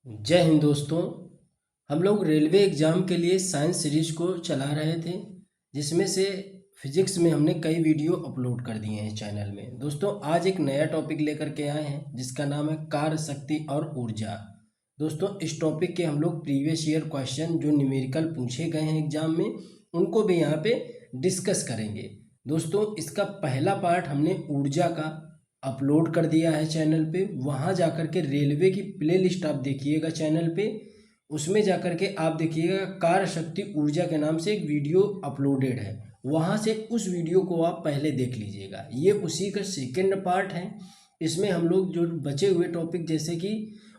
जय हिंद दोस्तों। हम लोग रेलवे एग्ज़ाम के लिए साइंस सीरीज को चला रहे थे, जिसमें से फिजिक्स में हमने कई वीडियो अपलोड कर दिए हैं चैनल में। दोस्तों आज एक नया टॉपिक लेकर के आए हैं जिसका नाम है कार्य शक्ति और ऊर्जा। दोस्तों इस टॉपिक के हम लोग प्रीवियस ईयर क्वेश्चन जो न्यूमेरिकल पूछे गए हैं एग्जाम में उनको भी यहाँ पे डिस्कस करेंगे। दोस्तों इसका पहला पार्ट हमने ऊर्जा का अपलोड कर दिया है चैनल पे, वहाँ जाकर के रेलवे की प्लेलिस्ट आप देखिएगा चैनल पे, उसमें जाकर के आप देखिएगा कार्य शक्ति ऊर्जा के नाम से एक वीडियो अपलोडेड है, वहाँ से उस वीडियो को आप पहले देख लीजिएगा। ये उसी का सेकंड पार्ट है। इसमें हम लोग जो बचे हुए टॉपिक जैसे कि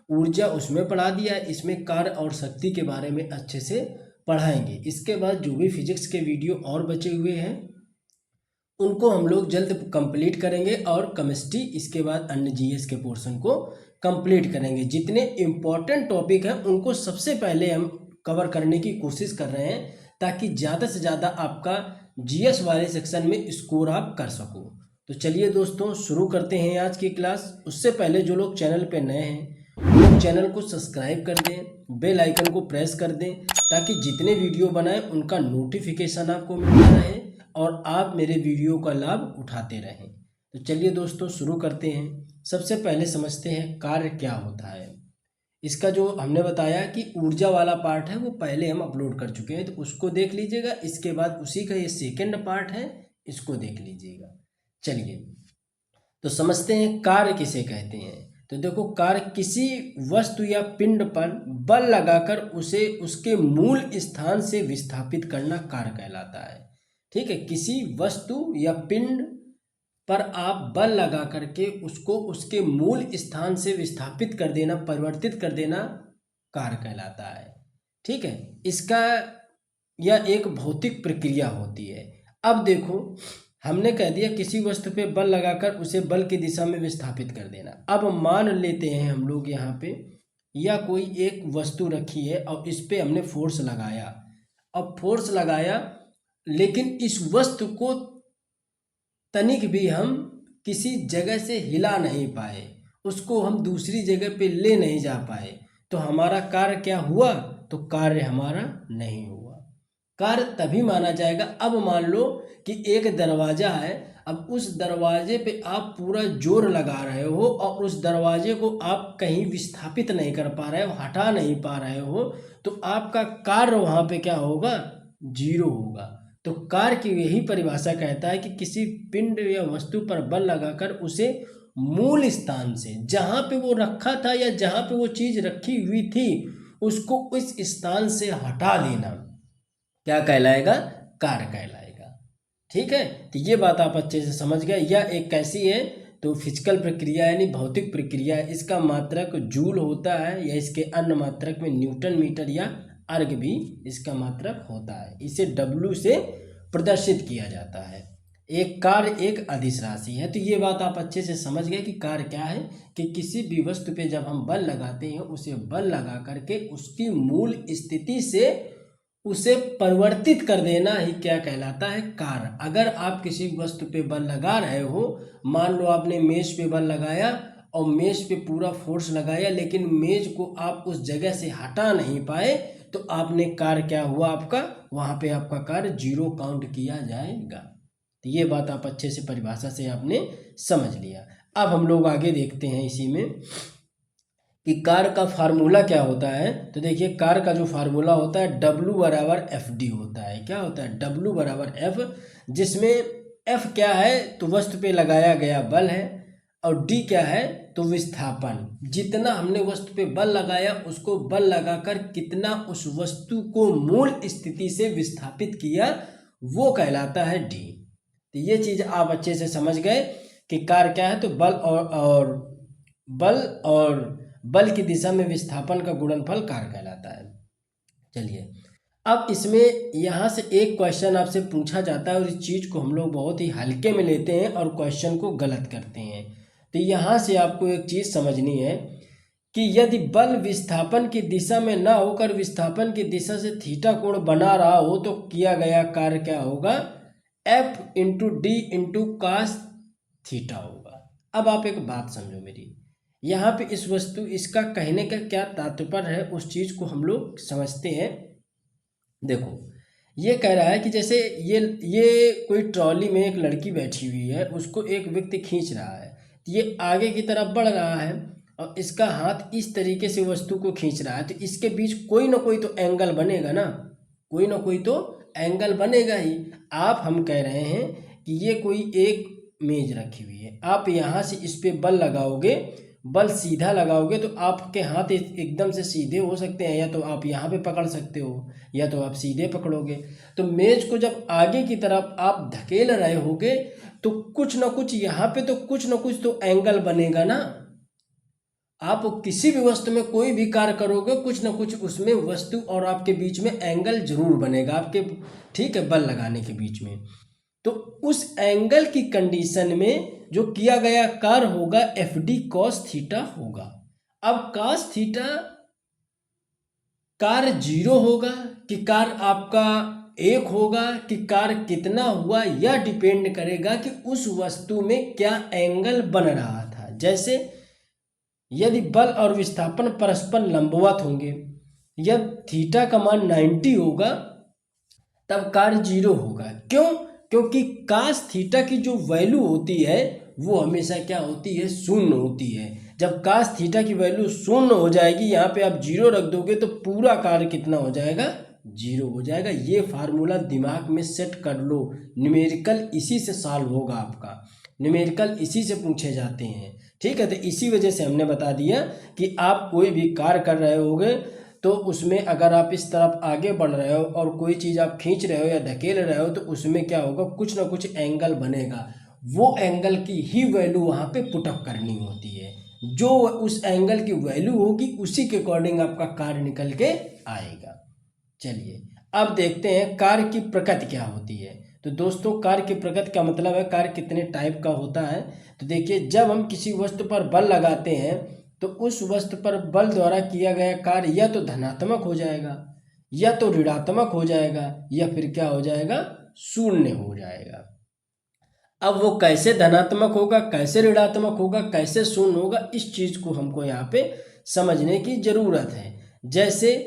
ऊर्जा उसमें पढ़ा दिया है, इसमें कार्य और शक्ति के बारे में अच्छे से पढ़ाएंगे। इसके बाद जो भी फिजिक्स के वीडियो और बचे हुए हैं उनको हम लोग जल्द कंप्लीट करेंगे और केमिस्ट्री इसके बाद अन्य जीएस के पोर्शन को कंप्लीट करेंगे। जितने इम्पोर्टेंट टॉपिक हैं उनको सबसे पहले हम कवर करने की कोशिश कर रहे हैं ताकि ज़्यादा से ज़्यादा आपका जीएस वाले सेक्शन में स्कोर आप कर सको। तो चलिए दोस्तों शुरू करते हैं आज की क्लास। उससे पहले जो लोग चैनल पे नए हैं वो लोग चैनल को सब्सक्राइब कर दें, बेल आइकन को प्रेस कर दें ताकि जितने वीडियो बनाएं उनका नोटिफिकेशन आपको मिलता रहे और आप मेरे वीडियो का लाभ उठाते रहें। तो चलिए दोस्तों शुरू करते हैं। सबसे पहले समझते हैं कार्य क्या होता है। इसका जो हमने बताया कि ऊर्जा वाला पार्ट है वो पहले हम अपलोड कर चुके हैं, तो उसको देख लीजिएगा। इसके बाद उसी का ये सेकंड पार्ट है, इसको देख लीजिएगा। चलिए तो समझते हैं कार्य किसे कहते हैं। तो देखो कार्य किसी वस्तु या पिंड पर बल लगाकर उसे उसके मूल स्थान से विस्थापित करना कार्य कहलाता है। ठीक है, किसी वस्तु या पिंड पर आप बल लगा करके उसको उसके मूल स्थान से विस्थापित कर देना, परिवर्तित कर देना कार्य कहलाता है। ठीक है, इसका यह एक भौतिक प्रक्रिया होती है। अब देखो हमने कह दिया किसी वस्तु पे बल लगाकर उसे बल की दिशा में विस्थापित कर देना। अब मान लेते हैं हम लोग यहाँ पे या कोई एक वस्तु रखी है और इस पे हमने फोर्स लगाया। अब फोर्स लगाया लेकिन इस वस्तु को तनिक भी हम किसी जगह से हिला नहीं पाए, उसको हम दूसरी जगह पे ले नहीं जा पाए, तो हमारा कार्य क्या हुआ? तो कार्य हमारा नहीं हुआ। कार्य तभी माना जाएगा, अब मान लो कि एक दरवाज़ा है, अब उस दरवाजे पे आप पूरा जोर लगा रहे हो और उस दरवाजे को आप कहीं विस्थापित नहीं कर पा रहे हो, हटा नहीं पा रहे हो, तो आपका कार्य वहाँ पे क्या होगा? जीरो होगा। तो कार्य की यही परिभाषा कहता है कि किसी पिंड या वस्तु पर बल लगाकर उसे मूल स्थान से, जहाँ पे वो रखा था या जहाँ पे वो चीज़ रखी हुई थी, उसको उस स्थान से हटा देना क्या कहलाएगा? कार्य कहलाएगा। ठीक है, तो ये बात आप अच्छे से समझ गए। यह एक कैसी है? तो फिजिकल प्रक्रिया यानी भौतिक प्रक्रिया है। इसका मात्रक जूल होता है या इसके अन्य मात्रक में न्यूटन मीटर या अर्ग भी इसका मात्रक होता है। इसे W से प्रदर्शित किया जाता है। एक कार्य एक अदिश राशि है। तो ये बात आप अच्छे से समझ गए कि कार्य क्या है, कि किसी भी वस्तु पे जब हम बल लगाते हैं उसे बल लगा करके उसकी मूल स्थिति से उसे परिवर्तित कर देना ही क्या कहलाता है? कार्य। अगर आप किसी वस्तु पे बल लगा रहे हो, मान लो आपने मेज पे बल लगाया और मेज पे पूरा फोर्स लगाया लेकिन मेज को आप उस जगह से हटा नहीं पाए, तो आपने कार्य क्या हुआ आपका? वहाँ पे आपका कार्य जीरो काउंट किया जाएगा। तो ये बात आप अच्छे से परिभाषा से आपने समझ लिया। अब हम लोग आगे देखते हैं इसी में कि कार्य का फार्मूला क्या होता है। तो देखिए कार्य का जो फार्मूला होता है W बराबर FD होता है। क्या होता है? W बराबर F, जिसमें F क्या है? तो वस्तु पे लगाया गया बल है और D क्या है? तो विस्थापन। जितना हमने वस्तु पे बल लगाया उसको बल लगाकर कितना उस वस्तु को मूल स्थिति से विस्थापित किया वो कहलाता है D। तो ये चीज़ आप अच्छे से समझ गए कि कार्य क्या है। तो बल की दिशा में विस्थापन का गुणनफल कार्य कहलाता है। चलिए अब इसमें यहाँ से एक क्वेश्चन आपसे पूछा जाता है और इस चीज़ को हम लोग बहुत ही हल्के में लेते हैं और क्वेश्चन को गलत करते हैं। तो यहाँ से आपको एक चीज़ समझनी है कि यदि बल विस्थापन की दिशा में ना होकर विस्थापन की दिशा से थीटा कोण बना रहा हो तो किया गया कार्य क्या होगा? F into D into cos theta होगा। अब आप एक बात समझो मेरी, यहाँ पे इस वस्तु इसका कहने का क्या तात्पर्य है उस चीज़ को हम लोग समझते हैं। देखो, ये कह रहा है कि जैसे ये कोई ट्रॉली में एक लड़की बैठी हुई है, उसको एक व्यक्ति खींच रहा है, तो ये आगे की तरफ बढ़ रहा है और इसका हाथ इस तरीके से वस्तु को खींच रहा है, तो इसके बीच कोई ना कोई तो एंगल बनेगा ना, कोई ना कोई तो एंगल बनेगा ही। हम कह रहे हैं कि ये कोई एक मेज रखी हुई है, आप यहाँ से इस पे बल लगाओगे, बल सीधा लगाओगे तो आपके हाथ एकदम से सीधे हो सकते हैं, या तो आप यहाँ पे पकड़ सकते हो या तो आप सीधे पकड़ोगे। तो मेज को जब आगे की तरफ आप धकेल रहे होगे तो कुछ ना कुछ यहाँ पे तो कुछ ना कुछ तो एंगल बनेगा ना। आप किसी भी वस्तु में कोई भी कार्य करोगे, कुछ ना कुछ उसमें वस्तु और आपके बीच में एंगल जरूर बनेगा आपके, ठीक है, बल लगाने के बीच में। तो उस एंगल की कंडीशन में जो किया गया कार्य होगा एफ डी कॉस थीटा होगा। अब कॉस थीटा कार्य 0 होगा कि कार्य आपका 1 होगा कि कार्य कितना हुआ, यह डिपेंड करेगा कि उस वस्तु में क्या एंगल बन रहा था। जैसे यदि बल और विस्थापन परस्पर लंबवत होंगे, यदि थीटा का मान 90 होगा तब कार्य 0 होगा। क्यों? क्योंकि कास थीटा की जो वैल्यू होती है वो हमेशा क्या होती है, शून्य होती है। जब कास थीटा की वैल्यू शून्य हो जाएगी, यहाँ पे आप 0 रख दोगे तो पूरा कार्य कितना हो जाएगा, 0 हो जाएगा। ये फार्मूला दिमाग में सेट कर लो, न्यूमेरिकल इसी से सॉल्व होगा आपका, न्यूमेरिकल इसी से पूछे जाते हैं, ठीक है। तो इसी वजह से हमने बता दिया कि आप कोई भी कार्य कर रहे होगे तो उसमें अगर आप इस तरफ आगे बढ़ रहे हो और कोई चीज़ आप खींच रहे हो या धकेल रहे हो तो उसमें क्या होगा, कुछ ना कुछ एंगल बनेगा। वो एंगल की ही वैल्यू वहाँ पे पुटअप करनी होती है, जो उस एंगल की वैल्यू होगी उसी के अकॉर्डिंग आपका कार्य निकल के आएगा। चलिए अब देखते हैं कार्य की प्रकृति क्या होती है। तो दोस्तों, कार्य की प्रकृति का मतलब है कार्य कितने टाइप का होता है। तो देखिए, जब हम किसी वस्तु पर बल लगाते हैं तो उस वस्तु पर बल द्वारा किया गया कार्य या तो धनात्मक हो जाएगा, या तो ऋणात्मक हो जाएगा, या फिर क्या हो जाएगा, शून्य हो जाएगा। अब वो कैसे धनात्मक होगा, कैसे ऋणात्मक होगा, कैसे शून्य होगा, इस चीज को हमको यहाँ पे समझने की जरूरत है। जैसे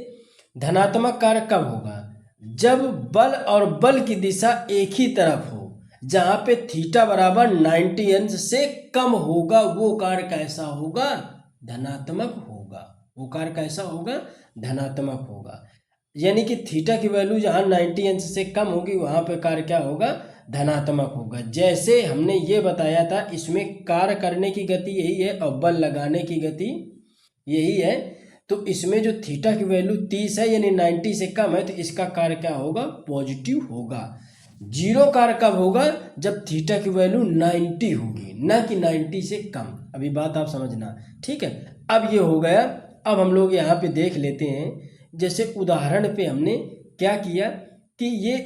धनात्मक कार्य कब होगा, जब बल और बल की दिशा एक ही तरफ हो, जहां पे थीटा बराबर 90 अंश से कम होगा, वो कार्य कैसा होगा, धनात्मक होगा। वो कार्य कैसा होगा, धनात्मक होगा। यानी कि थीटा की वैल्यू जहाँ 90 अंश से कम होगी वहाँ पे कार्य क्या होगा, धनात्मक होगा। जैसे हमने ये बताया था, इसमें कार्य करने की गति यही है और बल लगाने की गति यही है। तो इसमें जो थीटा की वैल्यू 30 है यानी 90 से कम है, तो इसका कार्य क्या होगा, पॉजिटिव होगा। 0 कार्य कब होगा, जब थीटा की वैल्यू 90 होगी, ना कि 90 से कम। अभी बात आप समझना, ठीक है। अब ये हो गया। अब हम लोग यहाँ पे देख लेते हैं, जैसे उदाहरण पे हमने क्या किया कि ये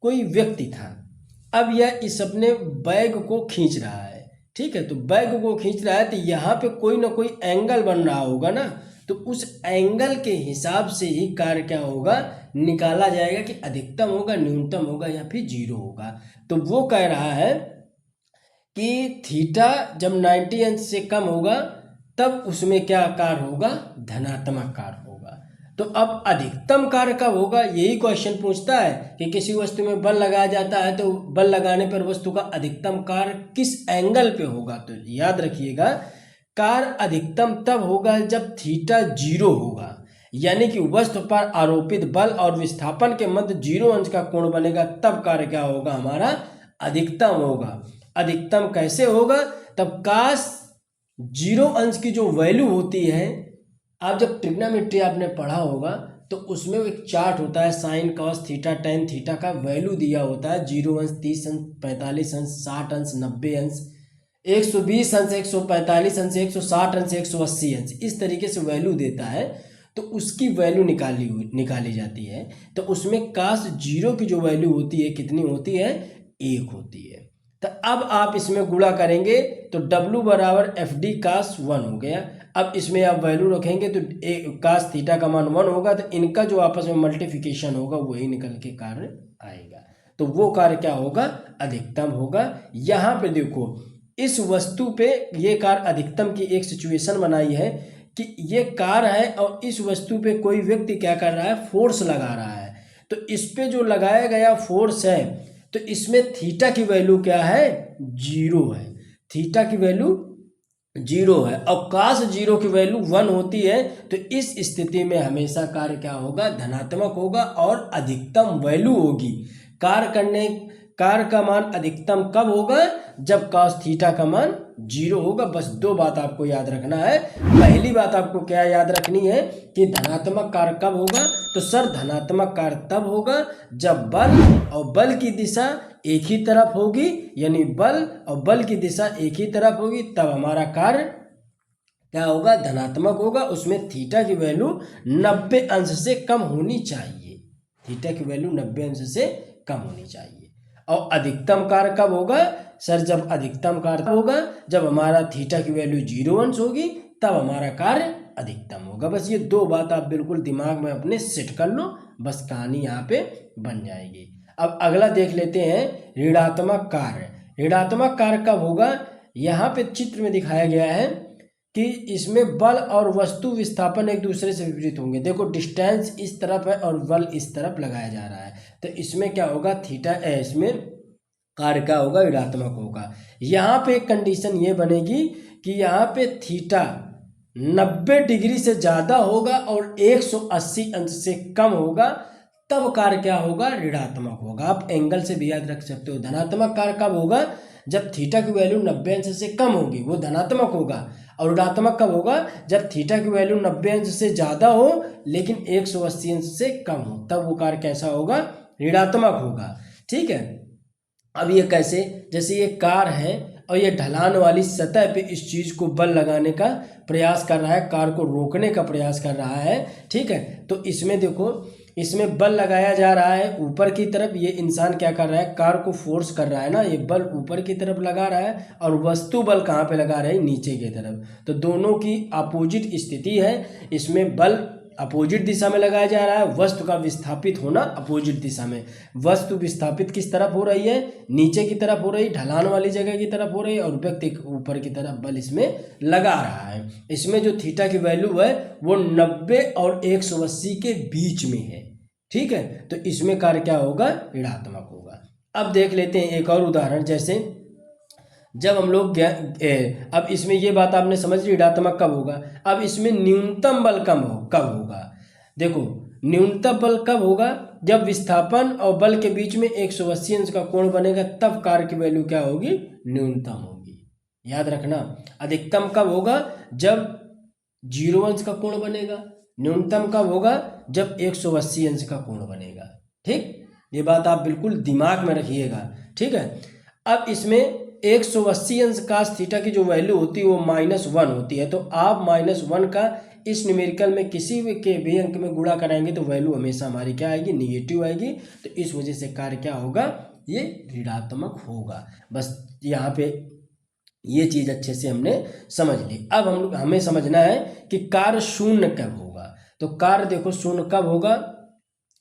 कोई व्यक्ति था, अब यह इस अपने बैग को खींच रहा है, ठीक है। तो बैग को खींच रहा है तो यहाँ पे कोई ना कोई एंगल बन रहा होगा ना, तो उस एंगल के हिसाब से ही कार्य क्या होगा, निकाला जाएगा कि अधिकतम होगा, न्यूनतम होगा या फिर 0 होगा। तो वो कह रहा है कि थीटा जब 90 अंश से कम होगा तब उसमें क्या कार्य होगा, धनात्मक कार्य होगा। तो अब अधिकतम कार्य कब होगा, यही क्वेश्चन पूछता है कि किसी वस्तु में बल लगाया जाता है तो बल लगाने पर वस्तु का अधिकतम कार्य किस एंगल पे होगा। तो याद रखिएगा, कार्य अधिकतम तब होगा जब थीटा 0 होगा, यानी कि वस्तु पर आरोपित बल और विस्थापन के मध्य 0 अंश का कोण बनेगा, तब कार्य क्या होगा, हमारा अधिकतम होगा। अधिकतम कैसे होगा, तब काश 0 अंश की जो वैल्यू होती है, आप जब ट्रिग्नोमेट्री आपने पढ़ा होगा तो उसमें एक चार्ट होता है, sine cos theta tan theta का वैल्यू दिया होता है, 0 अंश, 30 अंश, 45 अंश, 60 अंश, 90 अंश, 120 अंश, 145 अंश, 160 अंश, 180 अंश, इस तरीके से वैल्यू देता है। तो उसकी वैल्यू निकाली जाती है। तो उसमें कास 0 की जो वैल्यू होती है कितनी होती है, 1 होती है। तो अब आप इसमें गुणा करेंगे तो W बराबर एफ डी कास 1 हो गया। अब इसमें आप वैल्यू रखेंगे तो कास थीटा का मान 1 होगा, तो इनका जो आपस में मल्टीप्लिकेशन होगा वही निकल के कार्य आएगा। तो वो कार्य क्या होगा, अधिकतम होगा। यहाँ पे देखो, इस वस्तु पे ये कार अधिकतम की एक सिचुएशन बनाई है कि ये कार है और इस वस्तु पे कोई व्यक्ति क्या कर रहा है, फोर्स लगा रहा है। तो इस पे जो लगाया गया फोर्स है तो इसमें थीटा की वैल्यू क्या है, 0 है। थीटा की वैल्यू 0 है और काश 0 की वैल्यू 1 होती है तो इस स्थिति में हमेशा कार्य क्या होगा, धनात्मक होगा और अधिकतम वैल्यू होगी। कार्य का मान अधिकतम कब होगा, जब cos थीटा का मान 0 होगा। बस दो बात आपको याद रखना है। पहली बात आपको क्या याद रखनी है कि धनात्मक कार्य कब होगा, तो सर धनात्मक कार्य तब होगा जब बल और बल की दिशा एक ही तरफ होगी, यानी बल और बल की दिशा एक ही तरफ होगी, तब हमारा कार्य क्या होगा, धनात्मक होगा। उसमें थीटा की वैल्यू 90 अंश से कम होनी चाहिए। थीटा की वैल्यू 90 अंश से कम होनी चाहिए। और अधिकतम कार्य कब होगा, सर जब अधिकतम कार्य होगा जब हमारा थीटा की वैल्यू 0 अंश होगी, तब हमारा कार्य अधिकतम होगा। बस ये दो बात आप बिल्कुल दिमाग में अपने सेट कर लो, बस कहानी यहाँ पे बन जाएगी। अब अगला देख लेते हैं ऋणात्मक कार्य। ऋणात्मक कार्य कब होगा, यहाँ पे चित्र में दिखाया गया है कि इसमें बल और वस्तु विस्थापन एक दूसरे से विपरीत होंगे। देखो डिस्टेंस इस तरफ है और बल इस तरफ लगाया जा रहा है, तो इसमें क्या होगा, थीटा इसमें कार्य क्या होगा, ऋणात्मक होगा। यहाँ पे एक कंडीशन ये बनेगी कि यहाँ पे थीटा 90 डिग्री से ज़्यादा होगा और 180 अंश से कम होगा, तब कार्य क्या होगा, ऋणात्मक होगा। आप एंगल से भी याद रख सकते हो। धनात्मक कार्य कब होगा, जब थीटा की वैल्यू 90 अंश से कम होगी, वो धनात्मक होगा। और ऋणात्मक कब होगा, जब थीटा की वैल्यू 90 अंश से ज़्यादा हो लेकिन 180 अंश से कम हो, तब वो कार्य कैसा होगा, ऋणात्मक होगा। ठीक है। अब ये कैसे, जैसे ये कार है और ये ढलान वाली सतह पे इस चीज़ को बल लगाने का प्रयास कर रहा है, कार को रोकने का प्रयास कर रहा है। ठीक है, तो इसमें देखो, इसमें बल लगाया जा रहा है ऊपर की तरफ। ये इंसान क्या कर रहा है, कार को फोर्स कर रहा है ना, ये बल ऊपर की तरफ लगा रहा है और वस्तु बल कहाँ पे लगा रहा है, नीचे की तरफ। तो दोनों की अपोजिट स्थिति है। इसमें बल अपोजिट दिशा में लगाया जा रहा है, वस्तु का विस्थापित होना अपोजिट दिशा में। वस्तु विस्थापित किस तरफ हो रही है, नीचे की तरफ हो रही, ढलान वाली जगह की तरफ हो रही है, और व्यक्ति ऊपर की तरफ बल इसमें लगा रहा है। इसमें जो थीटा की वैल्यू है वो 90 और 180 के बीच में है। ठीक है, तो इसमें कार्य क्या होगा, ऋणात्मक होगा। अब देख लेते हैं एक और उदाहरण। जैसे जब हम लोग अब इसमें ये बात आपने समझ ली, ऋणात्मक कब होगा। अब इसमें न्यूनतम बल कब होगा। देखो न्यूनतम बल कब होगा, जब विस्थापन और बल के बीच में 180 अंश का कोण बनेगा, तब कार्य की वैल्यू क्या होगी, न्यूनतम होगी। याद रखना। अधिकतम कब होगा, जब 0 अंश का कोण बनेगा। न्यूनतम कब होगा, जब 180 अंश का कोण बनेगा। ठीक, ये बात आप बिल्कुल दिमाग में रखिएगा। ठीक है। अब इसमें 180 अंश कास थीटा की जो वैल्यू होती है वो -1 होती है। तो आप -1 का इस न्यूमेरिकल में किसी के भी अंक में गुणा कराएंगे तो वैल्यू हमेशा हमारी क्या आएगी, निगेटिव आएगी। तो इस वजह से कार्य क्या होगा, ये ऋणात्मक होगा। बस यहाँ पे ये चीज़ अच्छे से हमने समझ ली। अब हमें समझना है कि कार्य शून्य कब होगा। तो कार्य देखो शून्य कब होगा,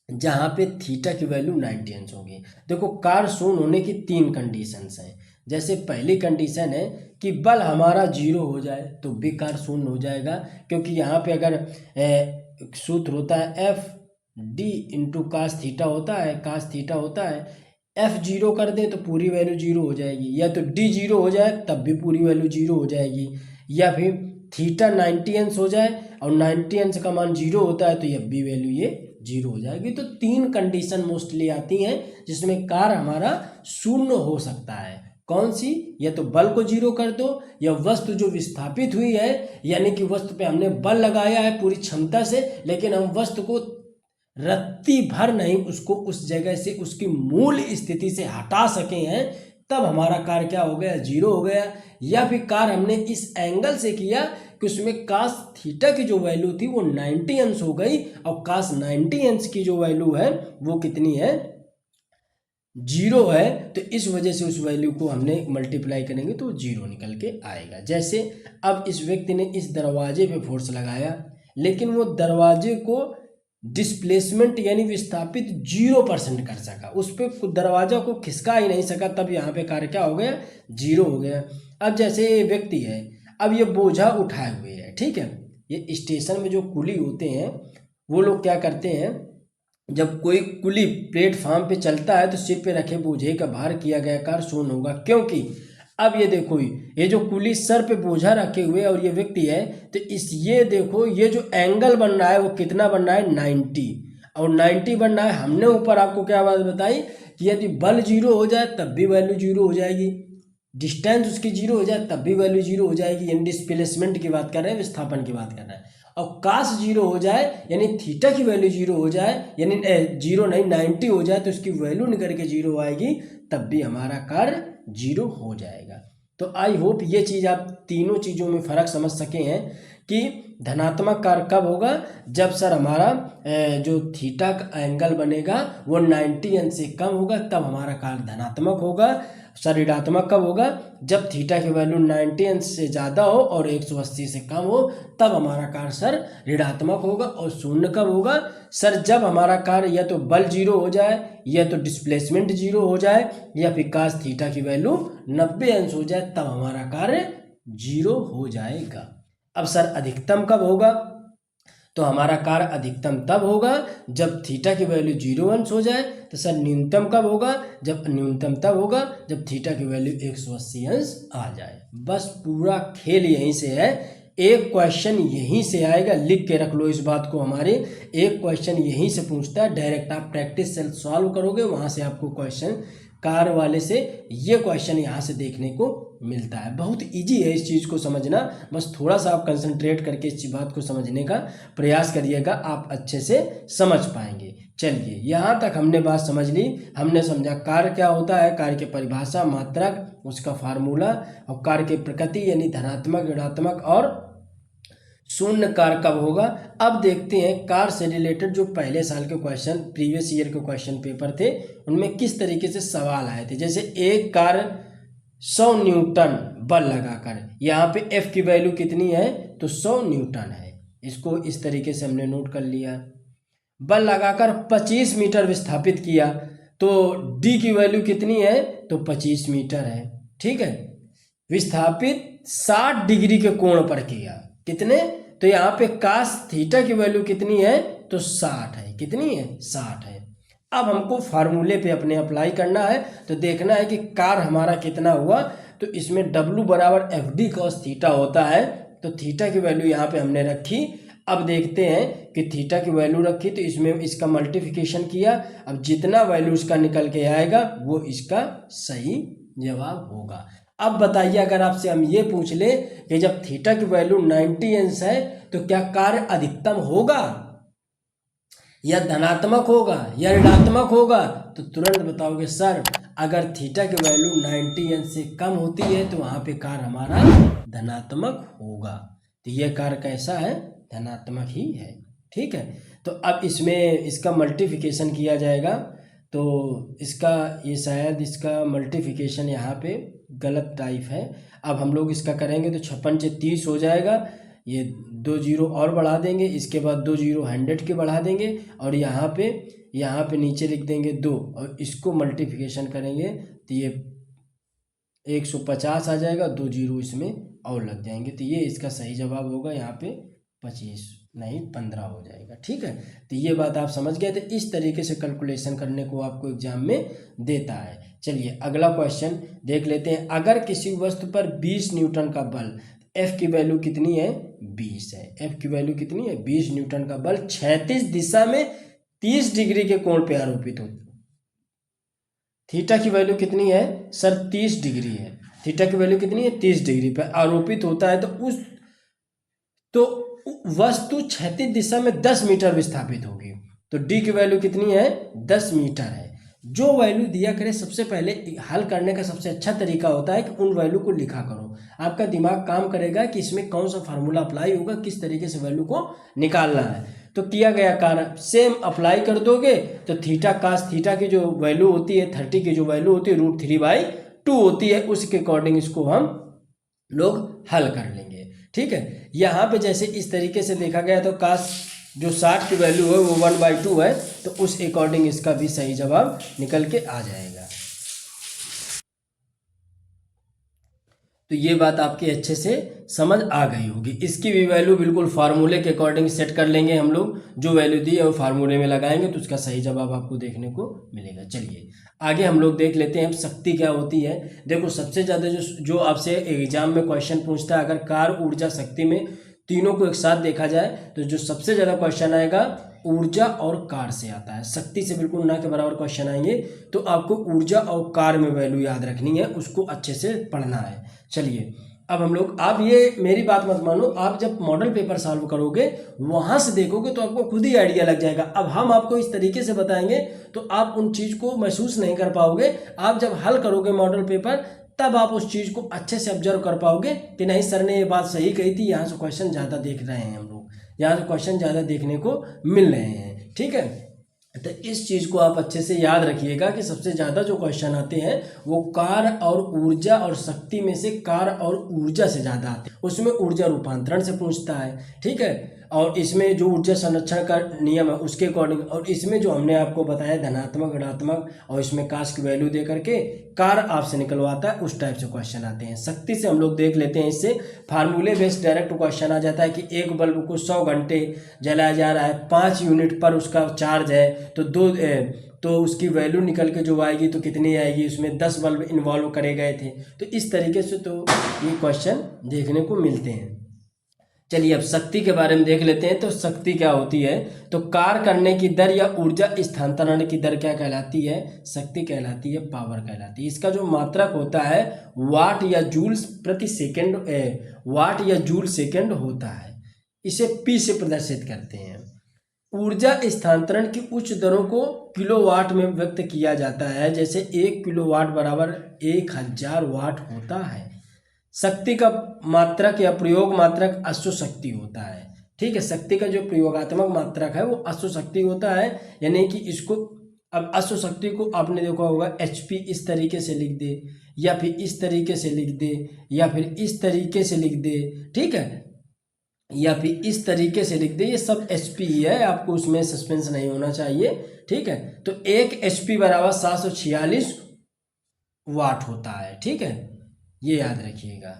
जहाँ पे थीटा की वैल्यू 90 अंश होगी। देखो कार्य शून्य होने की 3 कंडीशंस हैं। जैसे पहली कंडीशन है कि बल हमारा 0 हो जाए तो भी कार्य शून्य हो जाएगा, क्योंकि यहाँ पे अगर सूत्र होता है F D into cos theta होता है, कास थीटा होता है। एफ 0 कर दें तो पूरी वैल्यू 0 हो जाएगी, या तो डी 0 हो जाए तब भी पूरी वैल्यू 0 हो जाएगी, या फिर थीटा 90 अंश हो जाए और 90 अंश का मान 0 होता है तो यह भी वैल्यू ये 0 हो जाएगी। तो 3 कंडीशन मोस्टली आती हैं जिसमें कार्य हमारा शून्य हो सकता है। कौन सी, या तो बल को 0 कर दो, या वस्तु जो विस्थापित हुई है, यानी कि वस्तु पे हमने बल लगाया है पूरी क्षमता से, लेकिन हम वस्तु को रत्ती भर नहीं उसको उस जगह से उसकी मूल स्थिति से हटा सके हैं, तब हमारा कार्य क्या हो गया, 0 हो गया। या फिर कार्य हमने इस एंगल से किया कि उसमें कास थीटा की जो वैल्यू थी वो 90 अंश हो गई, और कास 90 अंश की जो वैल्यू है वो कितनी है, 0 है। तो इस वजह से उस वैल्यू को हमने मल्टीप्लाई करेंगे तो 0 निकल के आएगा। जैसे अब इस व्यक्ति ने इस दरवाजे पे फोर्स लगाया, लेकिन वो दरवाजे को डिस्प्लेसमेंट यानी विस्थापित 0% कर सका, उस पर दरवाजा को खिसका ही नहीं सका, तब यहाँ पे कार्य क्या हो गया, 0 हो गया। अब जैसे ये व्यक्ति है, अब ये बोझा उठाए हुए है, ठीक है। ये स्टेशन में जो कुली होते हैं वो लोग क्या करते हैं, जब कोई कुली प्लेटफॉर्म पे चलता है तो सिर पे रखे बोझे का भार किया गया कार्य शून्य होगा, क्योंकि अब ये देखो ये जो कुली सर पे बोझा रखे हुए और ये व्यक्ति है, तो इस ये देखो ये जो एंगल बन रहा है वो कितना बन रहा है 90, और 90 बन रहा है। हमने ऊपर आपको क्या बात बताई कि यदि बल जीरो हो जाए तब भी वैल्यू जीरो हो जाएगी, डिस्टेंस उसकी जीरो हो जाए तब भी वैल्यू जीरो हो जाएगी, यानी डिस्प्लेसमेंट की बात कर रहे हैं, विस्थापन की बात कर रहे हैं। और काश जीरो हो जाए यानी थीटा की वैल्यू जीरो हो जाए, यानी जीरो नहीं 90 हो जाए तो उसकी वैल्यू निकल के जीरो आएगी, तब भी हमारा कार्य जीरो हो जाएगा। तो आई होप ये चीज़ आप तीनों चीज़ों में फ़र्क समझ सके हैं कि धनात्मक कार्य कब होगा, जब सर हमारा जो थीटा का एंगल बनेगा वो 90 अंश से कम होगा, तब हमारा कार्य धनात्मक होगा। सर ऋणात्मक कब होगा, जब थीटा की वैल्यू 90 अंश से ज़्यादा हो और 180 से कम हो, तब हमारा कार्य सर ऋणात्मक होगा। और शून्य कब होगा, सर जब हमारा कार्य या तो बल जीरो हो जाए, या तो डिस्प्लेसमेंट जीरो हो जाए, या फिर काश थीटा की वैल्यू 90 अंश हो जाए, तब हमारा कार्य जीरो हो जाएगा। अब सर अधिकतम कब होगा, तो हमारा कार्य अधिकतम तब होगा जब थीटा की वैल्यू जीरो अंश हो जाए। तो सर न्यूनतम कब होगा, जब न्यूनतम तब होगा जब थीटा की वैल्यू 180 अंश आ जाए। बस पूरा खेल यहीं से है, एक क्वेश्चन यहीं से आएगा, लिख के रख लो इस बात को हमारे, एक क्वेश्चन यहीं से पूछता है, डायरेक्ट आप प्रैक्टिस से सॉल्व करोगे, वहाँ से आपको क्वेश्चन कार वाले से ये क्वेश्चन यहाँ से देखने को मिलता है। बहुत इजी है इस चीज़ को समझना, बस थोड़ा सा आप कंसंट्रेट करके इस बात को समझने का प्रयास करिएगा, आप अच्छे से समझ पाएंगे। चलिए यहाँ तक हमने बात समझ ली, हमने समझा कार्य क्या होता है, कार्य की परिभाषा, मात्रक, उसका फार्मूला, और कार्य की प्रकृति यानी धनात्मक, ऋणात्मक और शून्य कार्य कब होगा। अब देखते हैं कार्य से रिलेटेड जो पहले साल के क्वेश्चन, प्रीवियस ईयर के क्वेश्चन पेपर थे, उनमें किस तरीके से सवाल आए थे। जैसे एक कार्य 100 न्यूटन बल लगाकर, यहाँ पे F की वैल्यू कितनी है, तो 100 न्यूटन है, इसको इस तरीके से हमने नोट कर लिया। बल लगाकर 25 मीटर विस्थापित किया, तो D की वैल्यू कितनी है, तो 25 मीटर है, ठीक है। विस्थापित 60 डिग्री के कोण पर किया, कितने, तो यहाँ पे काश थीटा की वैल्यू कितनी है, तो 60 है, कितनी है, 60 है। अब हमको फार्मूले पे अपने अप्लाई करना है, तो देखना है कि कार्य हमारा कितना हुआ, तो इसमें W बराबर FD cos थीटा होता है, तो थीटा की वैल्यू यहाँ पे हमने रखी। अब देखते हैं कि थीटा की वैल्यू रखी तो इसमें इसका मल्टीप्लिकेशन किया, अब जितना वैल्यू इसका निकल के आएगा वो इसका सही जवाब होगा। अब बताइए अगर आपसे हम ये पूछ ले कि जब थीटा की वैल्यू 90 अंश है तो क्या कार्य अधिकतम होगा या धनात्मक होगा या ऋणात्मक होगा, तो तुरंत बताओगे सर अगर थीटा की वैल्यू 90 अंश से कम होती है तो वहाँ पे कार्य हमारा धनात्मक होगा। तो ये कार्य कैसा है, धनात्मक ही है, ठीक है। तो अब इसमें इसका मल्टीप्लिकेशन किया जाएगा, तो इसका ये शायद इसका मल्टीप्लिकेशन यहाँ पे गलत टाइप है। अब हम लोग इसका करेंगे तो 56 से 30 हो जाएगा, ये 2 जीरो और बढ़ा देंगे, इसके बाद 2 जीरो 100 के बढ़ा देंगे, और यहाँ पे नीचे लिख देंगे 2, और इसको मल्टीप्लिकेशन करेंगे तो ये 150 आ जाएगा, 2 जीरो इसमें और लग जाएंगे, तो ये इसका सही जवाब होगा, यहाँ पे 25 नहीं 15 हो जाएगा, ठीक है। तो ये बात आप समझ गए। तो इस तरीके से कैलकुलेशन करने को आपको एग्जाम में देता है। चलिए अगला क्वेश्चन देख लेते हैं। अगर किसी वस्तु पर 20 न्यूटन का बल, F की वैल्यू कितनी है, 20 है, F की वैल्यू कितनी है, 20 न्यूटन का बल क्षैतिज दिशा में 30 डिग्री के कोण पे आरोपित हो, थीटा की वैल्यू कितनी है सर, 30 डिग्री है, थीटा की वैल्यू कितनी है, 30 डिग्री पर आरोपित होता है, तो वस्तु क्षैतिज दिशा में 10 मीटर विस्थापित होगी, तो D की वैल्यू कितनी है, 10 मीटर है। जो वैल्यू दिया करे सबसे पहले हल करने का सबसे अच्छा तरीका होता है कि उन वैल्यू को लिखा करो, आपका दिमाग काम करेगा कि इसमें कौन सा फार्मूला अप्लाई होगा, किस तरीके से वैल्यू को निकालना है। तो किया गया कार्य सेम अप्लाई कर दोगे, तो थीटा कास थीटा की जो वैल्यू होती है, 30 की जो वैल्यू होती है √3/2 होती है, उसके अकॉर्डिंग इसको हम लोग हल कर लेंगे, ठीक है। यहाँ पे जैसे इस तरीके से देखा गया तो काश जो 60 की वैल्यू है वो 1/2 है, तो उस अकॉर्डिंग इसका भी सही जवाब निकल के आ जाएगा। तो ये बात आपकी अच्छे से समझ आ गई होगी। इसकी भी वैल्यू बिल्कुल फार्मूले के अकॉर्डिंग सेट कर लेंगे हम लोग, जो वैल्यू दी है वो फार्मूले में लगाएंगे तो उसका सही जवाब आपको देखने को मिलेगा। चलिए आगे हम लोग देख लेते हैं अब शक्ति क्या होती है। देखो सबसे ज़्यादा जो आपसे एग्जाम में क्वेश्चन पूछता है, अगर कार, ऊर्जा, शक्ति में तीनों को एक साथ देखा जाए तो जो सबसे ज़्यादा क्वेश्चन आएगा ऊर्जा और कार से आता है। शक्ति से बिल्कुल ना के बराबर क्वेश्चन आएंगे, तो आपको ऊर्जा और कार में वैल्यू याद रखनी है, उसको अच्छे से पढ़ना है। चलिए अब हम लोग, आप ये मेरी बात मत मानो, आप जब मॉडल पेपर सॉल्व करोगे वहां से देखोगे तो आपको खुद ही आइडिया लग जाएगा। अब हम आपको इस तरीके से बताएंगे तो आप उन चीज़ को महसूस नहीं कर पाओगे। आप जब हल करोगे मॉडल पेपर तब आप उस चीज़ को अच्छे से ऑब्जर्व कर पाओगे कि नहीं सर ने ये बात सही कही थी, यहाँ से क्वेश्चन ज़्यादा देख रहे हैं हम लोग, यहाँ से क्वेश्चन ज़्यादा देखने को मिल रहे हैं। ठीक है, तो इस चीज़ को आप अच्छे से याद रखिएगा कि सबसे ज़्यादा जो क्वेश्चन आते हैं वो कार और ऊर्जा और शक्ति में से कार और ऊर्जा से ज़्यादा आते हैं। उसमें ऊर्जा रूपांतरण से पूछता है, ठीक है, और इसमें जो ऊर्जा संरक्षण का नियम है उसके अकॉर्डिंग, और इसमें जो हमने आपको बताया धनात्मक, ऋणात्मक, और इसमें काश की वैल्यू दे करके कार आपसे निकलवाता है, उस टाइप से क्वेश्चन आते हैं। शक्ति से हम लोग देख लेते हैं, इससे फार्मूले बेस्ड डायरेक्ट क्वेश्चन आ जाता है कि एक बल्ब को 100 घंटे जलाया जा रहा है, 5 यूनिट पर उसका चार्ज है, तो उसकी वैल्यू निकल के जो आएगी तो कितनी आएगी, उसमें 10 बल्ब इन्वॉल्व करे गए थे। तो इस तरीके से तो ये क्वेश्चन देखने को मिलते हैं। चलिए अब शक्ति के बारे में देख लेते हैं। तो शक्ति क्या होती है, तो कार्य करने की दर या ऊर्जा स्थानांतरण की दर क्या कहलाती है, शक्ति कहलाती है, पावर कहलाती है। इसका जो मात्रक होता है वाट या जूल प्रति सेकंड, वाट या जूल सेकंड होता है, इसे पी से प्रदर्शित करते हैं। ऊर्जा स्थानांतरण की उच्च दरों को किलोवाट में व्यक्त किया जाता है, जैसे 1 किलोवाट बराबर 1000 वाट होता है। शक्ति का मात्रक या प्रयोग मात्रक अश्व शक्ति होता है। ठीक है, शक्ति का जो प्रयोगात्मक मात्रक है वो अश्व शक्ति होता है, यानी कि इसको, अब अश्व शक्ति को आपने देखा होगा HP इस तरीके से लिख दे, या फिर इस तरीके से लिख दे, या फिर इस तरीके से लिख दे, ठीक है, या फिर इस तरीके से लिख दे, ये सब HP है, आपको उसमें सस्पेंस नहीं होना चाहिए। ठीक है, तो 1 HP बराबर 746 वाट होता है। ठीक है, ये याद रखिएगा।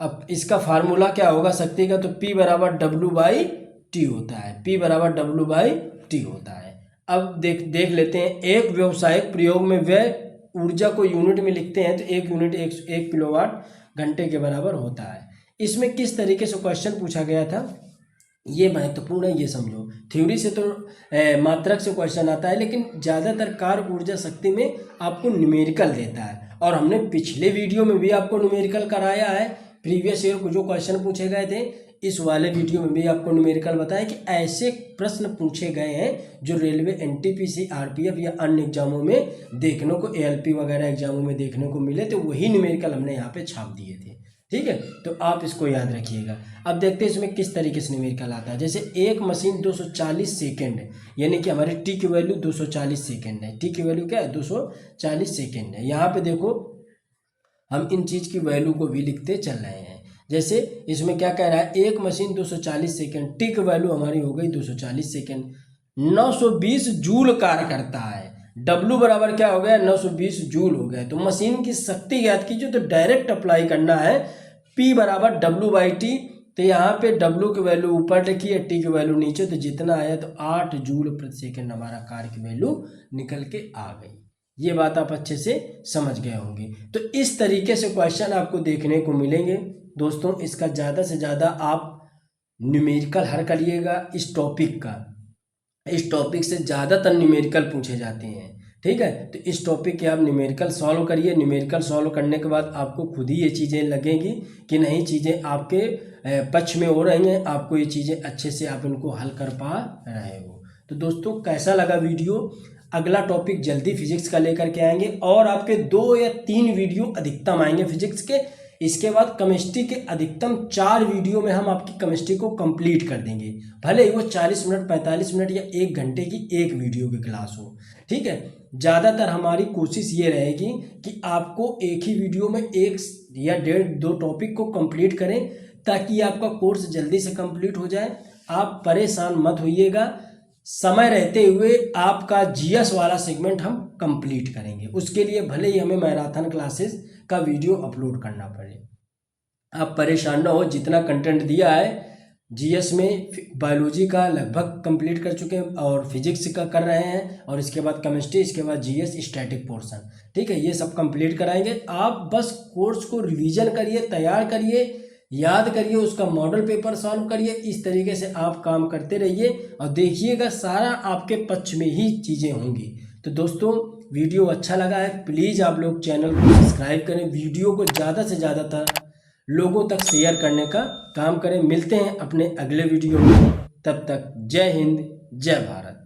अब इसका फार्मूला क्या होगा शक्ति का, तो P बराबर W/T होता है, P बराबर W/T होता है। अब देख लेते हैं, एक व्यावसायिक प्रयोग में व्यय ऊर्जा को यूनिट में लिखते हैं तो 1 यूनिट 1 किलोवाट घंटे के बराबर होता है। इसमें किस तरीके से क्वेश्चन पूछा गया था ये महत्वपूर्ण है, ये समझो। थ्योरी से तो मात्रक से क्वेश्चन आता है, लेकिन ज़्यादातर कार्य ऊर्जा शक्ति में आपको न्यूमेरिकल देता है, और हमने पिछले वीडियो में भी आपको न्यूमेरिकल कराया है। प्रीवियस ईयर को जो क्वेश्चन पूछे गए थे इस वाले वीडियो में भी आपको न्यूमेरिकल बताया कि ऐसे प्रश्न पूछे गए हैं जो रेलवे NTPC RPF या अन्य एग्जामों में देखने को, ALP वगैरह एग्जामों में देखने को मिले, तो वही न्यूमेरिकल हमने यहाँ पे छाप दिए थे। ठीक है, तो आप इसको याद रखिएगा। अब देखते हैं इसमें किस तरीके से न्यूमेरिकल आता है। जैसे एक मशीन 240 सेकेंड है, यानी कि हमारी टी की वैल्यू 240 सेकेंड है। टी की वैल्यू क्या है, 240 सेकेंड है। यहाँ पे देखो हम इन चीज़ की वैल्यू को भी लिखते चल रहे हैं। जैसे इसमें क्या कह रहा है, एक मशीन 240 सेकेंड, टी की वैल्यू हमारी हो गई 240 सेकेंड, 920 जूल कार्य करता है। W बराबर क्या हो गया, 920 जूल हो गया। तो मशीन की शक्ति ज्ञात कीजिए, तो डायरेक्ट अप्लाई करना है, P बराबर W/T। तो यहाँ पे W की वैल्यू ऊपर लिखी है, T की वैल्यू नीचे, तो जितना आया तो 8 जूल प्रति सेकेंड हमारा कार्य की वैल्यू निकल के आ गई। ये बात आप अच्छे से समझ गए होंगे। तो इस तरीके से क्वेश्चन आपको देखने को मिलेंगे दोस्तों। इसका ज़्यादा से ज़्यादा आप न्यूमेरिकल हल करिएगा इस टॉपिक का। इस टॉपिक से ज़्यादातर न्यूमेरिकल पूछे जाते हैं। ठीक है, तो इस टॉपिक के आप न्यूमेरिकल सॉल्व करिए। न्यूमेरिकल सॉल्व करने के बाद आपको खुद ही ये चीज़ें लगेंगी कि नहीं, चीज़ें आपके पक्ष में हो रही हैं, आपको ये चीज़ें अच्छे से आप इनको हल कर पा रहे हो। तो दोस्तों कैसा लगा वीडियो, अगला टॉपिक जल्दी फिजिक्स का लेकर के आएंगे, और आपके 2 या 3 वीडियो अधिकतम आएंगे फिजिक्स के। इसके बाद केमिस्ट्री के अधिकतम 4 वीडियो में हम आपकी केमिस्ट्री को कंप्लीट कर देंगे, भले ही वो 40 मिनट, 45 मिनट या 1 घंटे की एक वीडियो की क्लास हो। ठीक है, ज़्यादातर हमारी कोशिश ये रहेगी कि आपको एक ही वीडियो में 1 या 1.5-2 टॉपिक को कंप्लीट करें, ताकि आपका कोर्स जल्दी से कंप्लीट हो जाए। आप परेशान मत होइएगा, समय रहते हुए आपका GS वाला सेगमेंट हम कंप्लीट करेंगे। उसके लिए भले ही हमें मैराथन क्लासेस का वीडियो अपलोड करना पड़े। आप परेशान ना हो, जितना कंटेंट दिया है जीएस में बायोलॉजी का लगभग कंप्लीट कर चुके हैं और फिजिक्स का कर रहे हैं, और इसके बाद केमिस्ट्री, इसके बाद जीएस स्टैटिक पोर्शन। ठीक है, ये सब कंप्लीट कराएंगे। आप बस कोर्स को रिवीजन करिए, तैयार करिए, याद करिए, उसका मॉडल पेपर सॉल्व करिए। इस तरीके से आप काम करते रहिए और देखिएगा सारा आपके पक्ष में ही चीज़ें होंगी। तो दोस्तों, वीडियो अच्छा लगा है प्लीज़ आप लोग चैनल को सब्सक्राइब करें, वीडियो को ज़्यादा से ज़्यादातर लोगों तक शेयर करने का काम करें। मिलते हैं अपने अगले वीडियो में, तब तक जय हिंद, जय भारत।